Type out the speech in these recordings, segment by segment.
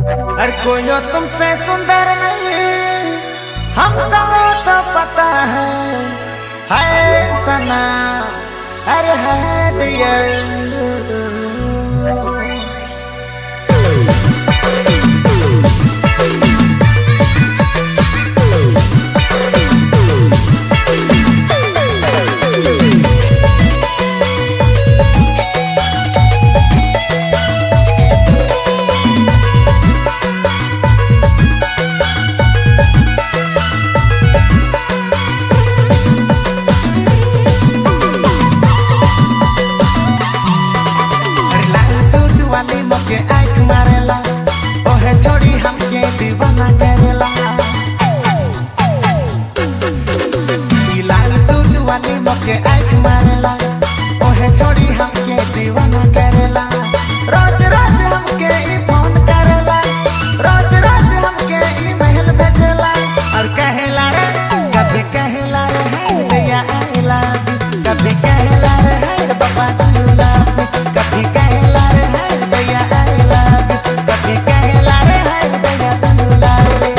अरे कोई तुमसे सुंदर नहीं हमको तो पता है सना। अरे है डियर के आँख मारेला ओहे छोड़ी हमके दीवाना करेला। लाल सूट वाली मोके आँख मारेला ओहे छोड़ी हमके दीवाना करेला। रोज रोज हमके फोन करेला, रोज रोज हमके ईमेल भेजेला और कहेला रे कभी कहेला रे है दैया आई लव यू, कभी कहेला रे है पापा यू लव मी, कभी कहेला रे है दैया आई लव यू, कभी कहेला रे है दैया यू लव मी।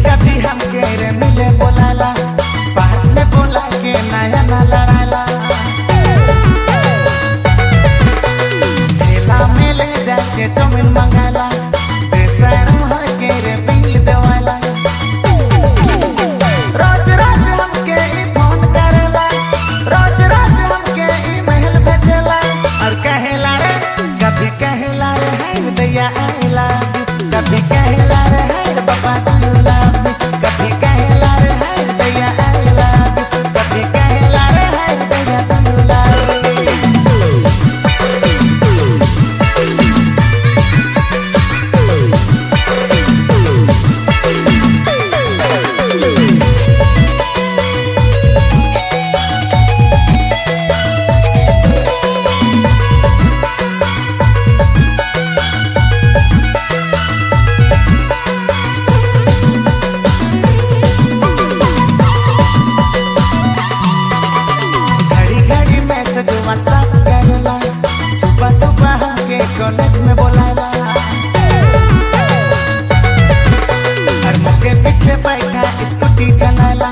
कभी हमके रे मिले बोलाला, बात में बोला के नया ना लड़ाला। ठेला में ले जाके चौमिन मंगाला, बेशरम हो के रे बिल देवाला। रोज रोज हमके फोन करेला, रोज रोज हमके ईमेल भेजेला और कहेला रे कभी कहेला रे है दैया आई लव यू, कभी कहेला रे है पापा यू लव मी, कभी कहेला रे है दैया आई लव यू, कभी कहेला रे है दैया यू लव मी। व्हाट्सएप करेला, सुबह सुबह हमके कॉलेज में बोलाला और मुझके पीछे बैठा स्कूटी चलाला।